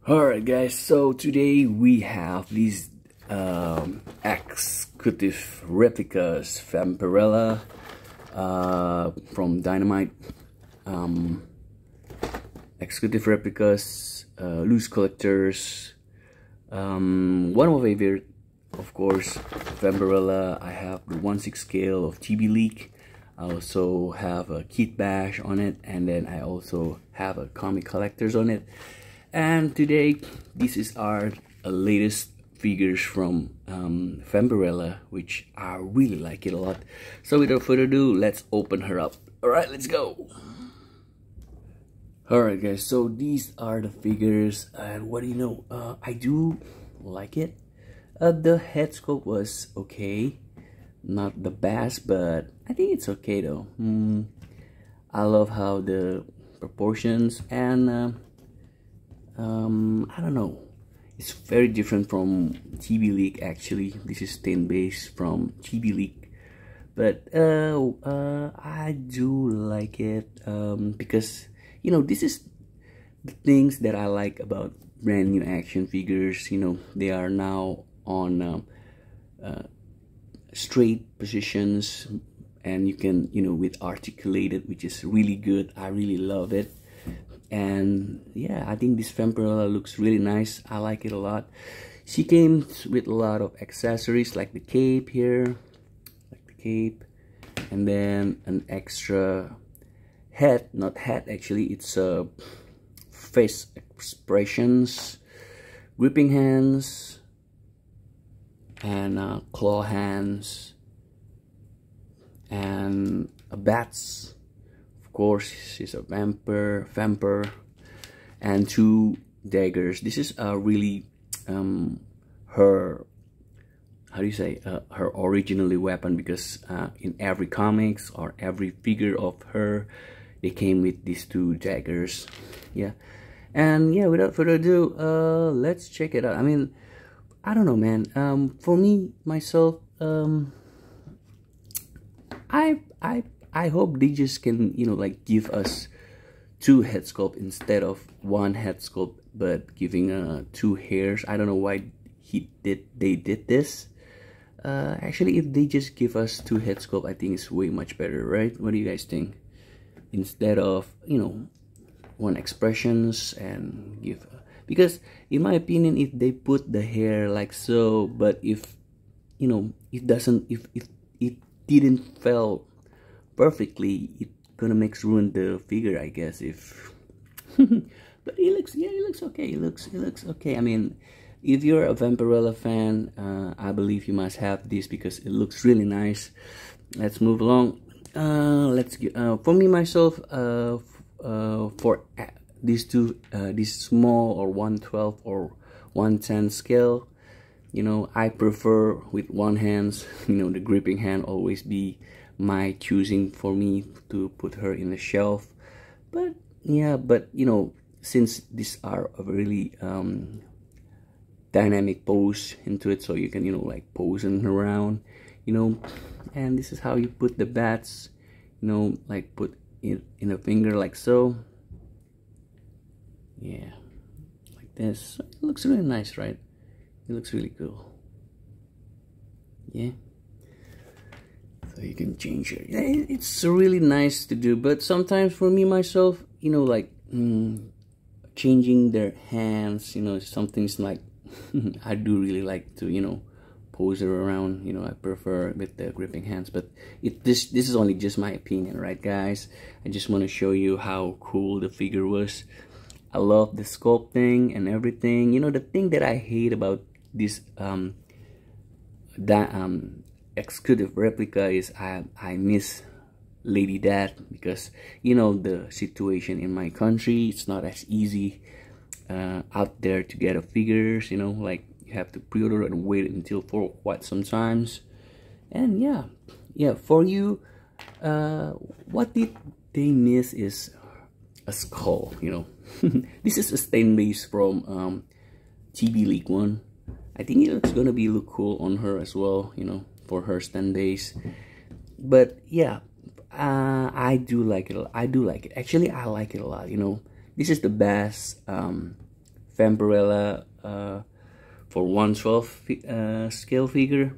Alright guys, so today we have these executive replicas Vampirella from Dynamite. Executive replicas, loose collectors. One of my favorite, of course, Vampirella. I have the 1/6 scale of TB League. I also have a Kit Bash on it, and then I also have a comic collectors on it. And today, this is our latest figures from Vampirella, which I really like it a lot. So without further ado, let's open her up. Alright, let's go! Alright guys, so these are the figures, and what do you know, I do like it. The head sculpt was okay, not the best, but I think it's okay though. I love how the proportions and I don't know, it's very different from TB League. Actually, this is stain based from TB League, but I do like it because, you know, this is the things that I like about brand new action figures. You know, they are now on straight positions, and you can, you know, with articulated, which is really good. I really love it. And yeah, I think this Vampirella looks really nice. I like it a lot. She came with a lot of accessories, like the cape here, and then an extra head, not head actually, it's face expressions, gripping hands, and claw hands, and bats. Of course, she's a vampire, and two daggers. This is really her, how do you say, her originally weapon, because in every comics or every figure of her, they came with these two daggers. Yeah, and yeah, without further ado, let's check it out. I mean, I don't know, man. For me myself, I hope they just can, you know, like give us two head sculpt instead of one head sculpt, but giving two hairs. I don't know why they did this. Actually, if they just give us two head sculpt, I think it's way much better, right? What do you guys think? Instead of, you know, one expressions and give, because in my opinion, if they put the hair like so, but if, you know, it doesn't, if it didn't fell perfectly, it gonna make ruin the figure, I guess. If but it looks, yeah, it looks okay. It looks okay. I mean, if you're a Vampirella fan, I believe you must have this because it looks really nice. Let's move along. Let's get, for me myself, for these two, this small or 1/12 or 1/10 scale, you know, I prefer with one hand. You know, the gripping hand always be my choosing for me to put her in the shelf. But yeah, but you know, since these are a really dynamic pose into it, so you can, you know, like posing around, you know, and this is how you put the bats, you know, like put it in a finger like so. Yeah, like this. It looks really nice, right? It looks really cool. Yeah, so you can change it. It's really nice to do, but sometimes for me myself, you know, like changing their hands, you know, something's like I do really like to, you know, pose it around. You know, I prefer with the gripping hands, but this is only just my opinion, right guys? I just want to show you how cool the figure was. I love the sculpting and everything. You know, the thing that I hate about this executive replica is I miss Lady Dad, because, you know, the situation in my country, it's not as easy out there to get a figures. You know, like you have to pre-order and wait until for quite sometimes. And yeah, for you, what did they miss is a skull. You know, this is a stain base from TB League 1. I think it looks gonna be look cool on her as well, you know, for her stand base. But yeah, I do like it. I do like it. Actually, I like it a lot. You know, this is the best Vampirella for 1/12 scale figure.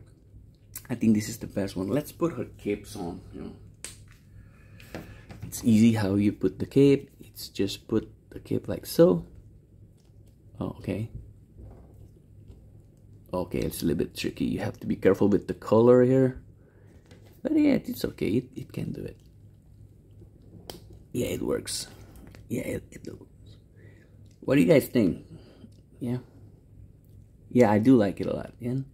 I think this is the best one. Let's put her capes on. It's easy how you put the cape. It's just put the cape like so. Oh, okay. Okay, it's a little bit tricky. You have to be careful with the color here. But yeah, it's okay. It can do it. Yeah, it works. Yeah, it works. What do you guys think? Yeah. Yeah, I do like it a lot. Yeah.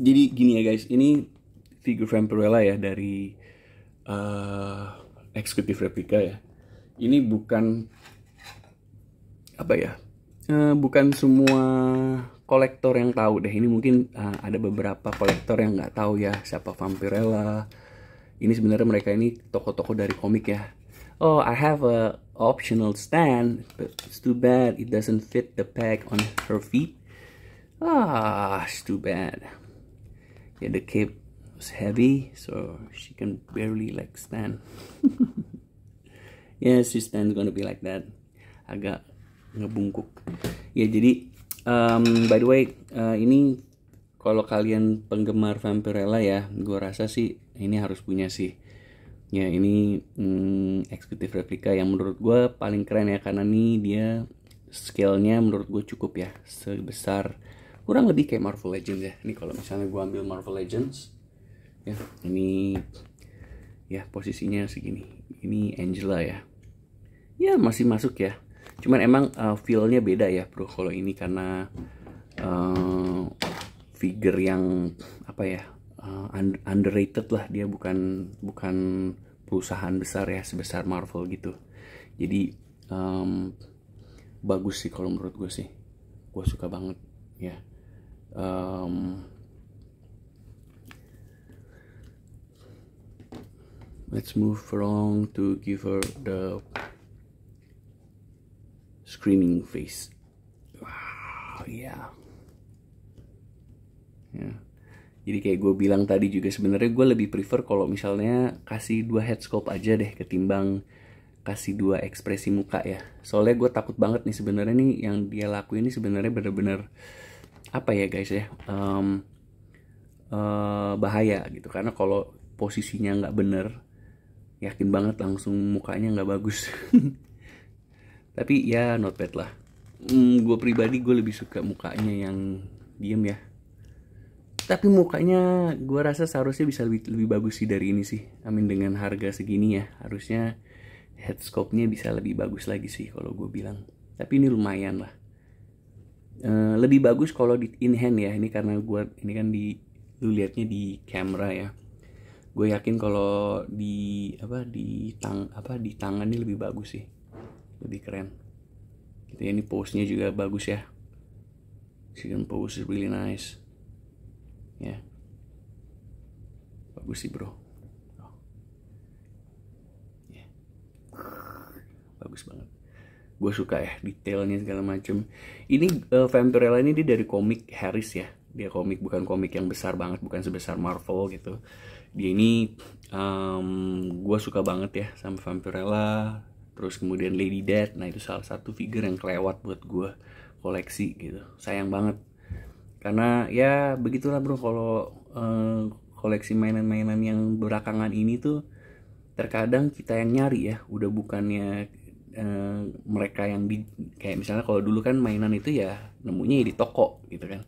Jadi gini ya guys, ini figur Vampirella ya dari Executive Replica ya. Ini bukan apa ya? Bukan semua kolektor yang tahu deh. Ini mungkin ada beberapa kolektor yang nggak tahu ya siapa Vampirella. Ini sebenarnya mereka ini tokoh-tokoh dari komik ya. Oh, I have a optional stand, but it's too bad it doesn't fit the peg on her feet. Ah, it's too bad. Yeah, the cape was heavy, so she can barely like stand. Yeah, she stands gonna be like that. Agak ngebungkuk. Ya, jadi by the way, ini kalau kalian penggemar Vampirella ya, gue rasa sih ini harus punya sih. Ya, ini Executive Replica yang menurut gue paling keren ya, karena nih dia scale-nya menurut gue cukup ya, sebesar kurang lebih kayak Marvel Legends ya. Ini kalau misalnya gue ambil Marvel Legends ya, ini ya posisinya segini. Ini Angela ya. Ya masih masuk ya. Cuman emang feel-nya beda ya bro kalau ini, karena figure yang apa ya, underrated lah, dia bukan perusahaan besar ya sebesar Marvel gitu. Jadi bagus sih kalau menurut gue sih, gue suka banget ya. Let's move along to give her the screaming face. Wow, yeah. Ya. Jadi kayak gue bilang tadi juga, sebenarnya gue lebih prefer kalau misalnya kasih 2 head sculpt aja deh ketimbang kasih 2 ekspresi muka ya. Soalnya gue takut banget nih sebenarnya nih yang dia lakuin ini sebenarnya bener-bener apa ya guys ya, bahaya gitu, karena kalau posisinya nggak bener, yakin banget langsung mukanya nggak bagus. Tapi ya not bad lah. Gue pribadi gue lebih suka mukanya yang diem ya. Tapi mukanya gue rasa seharusnya bisa lebih bagus sih dari ini sih. Amin, dengan harga segini ya, harusnya head sculpt-nya bisa lebih bagus lagi sih kalau gue bilang. Tapi ini lumayan lah. Lebih bagus kalau di in hand ya. Ini karena gue ini kan lu liatnya di kamera ya. Gue yakin kalau di tangan ini lebih bagus sih, lebih keren. Gitu ya, ini pose-nya juga bagus ya. Second pose is really nice. Ya, bagus sih bro. Ya. Bagus banget. Gue suka ya detailnya segala macem. Ini Vampirella ini dia dari komik Harris ya. Dia komik, bukan komik yang besar banget, bukan sebesar Marvel gitu. Dia ini gue suka banget ya sama Vampirella. Terus kemudian Lady Death. Nah itu salah satu figure yang kelewat buat gue koleksi gitu. Sayang banget. Karena ya begitulah bro, kalau koleksi mainan-mainan yang belakangan ini tuh terkadang kita yang nyari ya. Udah bukannya mereka yang kayak misalnya kalau dulu kan mainan itu ya nemunya di toko gitu kan.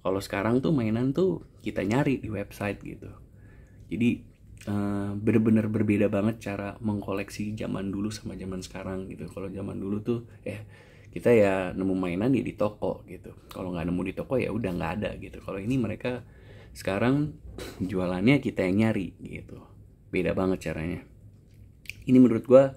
Kalau sekarang tuh mainan tuh kita nyari di website gitu. Jadi bener-bener berbeda banget cara mengkoleksi zaman dulu sama zaman sekarang gitu. Kalau zaman dulu tuh kita ya nemu mainan ya di toko gitu. Kalau nggak nemu di toko ya udah nggak ada gitu. Kalau ini mereka sekarang jualannya kita yang nyari gitu. Beda banget caranya. Ini menurut gua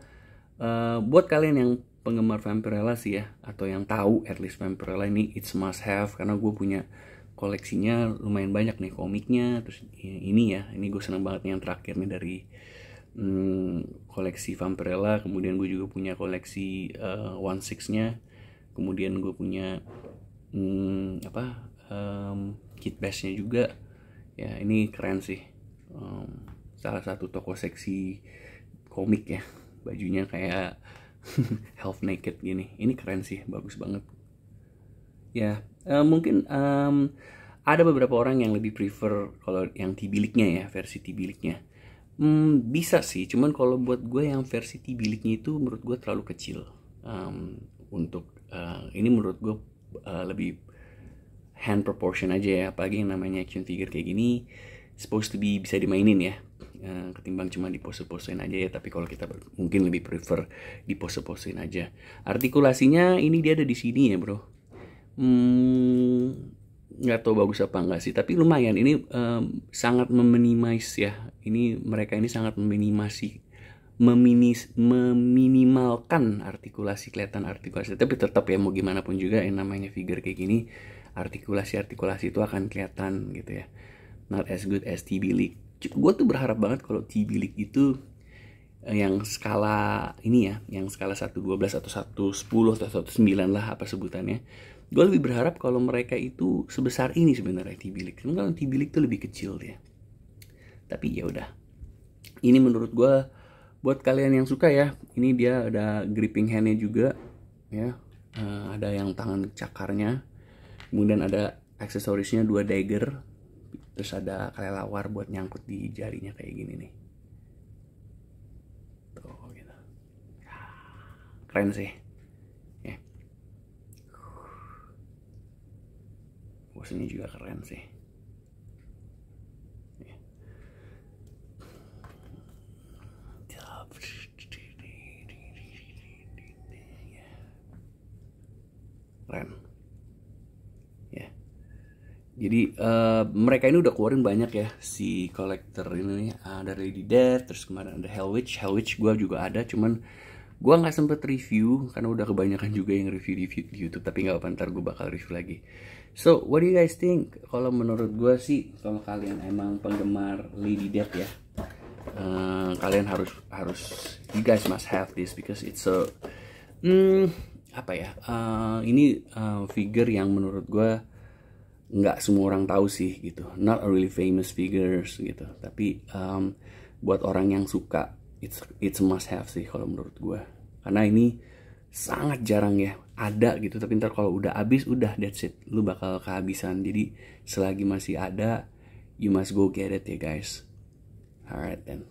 buat kalian yang penggemar Vampirella sih ya, atau yang tahu at least Vampirella ini it's must have, karena gue punya koleksinya lumayan banyak nih komiknya. Terus ini ya, ini gue seneng banget nih yang terakhir nih dari koleksi Vampirella. Kemudian gue juga punya koleksi 1/6-nya. Kemudian gue punya Kit Bash-nya juga. Ya ini keren sih. Salah satu toko seksi komik ya. Bajunya kayak half naked gini. Ini keren sih, bagus banget. Ya, mungkin ada beberapa orang yang lebih prefer kalau yang T-biliknya ya, versi T-biliknya. Bisa sih, cuman kalau buat gue yang versi T-biliknya itu menurut gue terlalu kecil. Untuk ini menurut gue lebih hand proportion aja ya, apalagi yang namanya action figure kayak gini supposed to be bisa dimainin ya, ketimbang cuma dipose-posein aja ya. Tapi kalau kita mungkin lebih prefer dipose-posein aja. Artikulasinya ini dia ada di sini ya bro. Nggak tahu bagus apa enggak sih, tapi lumayan. Ini sangat meminimize ya. Ini mereka ini sangat meminimalkan artikulasi, kelihatan artikulasi. Tapi tetap ya mau gimana pun juga yang namanya figure kayak gini, artikulasi itu akan kelihatan gitu ya. Not as good as T-bilik. Gue tuh berharap banget kalau T-bilik itu yang skala ini ya, yang skala 1/12 atau 1/10 atau 1/9 lah apa sebutannya. Gue lebih berharap kalau mereka itu sebesar ini sebenarnya T-bilik. Karena kalau T-bilik tuh lebih kecil dia. Tapi ya udah. Ini menurut gue buat kalian yang suka ya, ini dia ada gripping handnya juga ya. Ada yang tangan cakarnya. Kemudian ada aksesorisnya 2 dagger. Terus ada kelelawar buat nyangkut di jarinya kayak gini nih. Tuh gitu. Keren sih. Ya. Bosnya juga keren sih. Ya. Keren. Ya. Jadi mereka ini udah keluarin banyak ya si kolektor ini. Ada Lady Death, terus kemarin ada Hell Witch gue juga ada, cuman gue nggak sempet review karena udah kebanyakan juga yang review di YouTube. Tapi nggak apa, ntar gue bakal review lagi. So what do you guys think? Kalau menurut gue sih, kalau kalian emang penggemar Lady Death ya, kalian harus you guys must have this because it's a apa ya, ini figure yang menurut gue nggak semua orang tahu sih gitu, not a really famous figures gitu. Tapi buat orang yang suka, it's a must have sih kalau menurut gue, karena ini sangat jarang ya ada gitu. Tapi ntar kalau udah habis, udah that's it, lu bakal kehabisan. Jadi selagi masih ada, you must go get it ya guys. Alright then.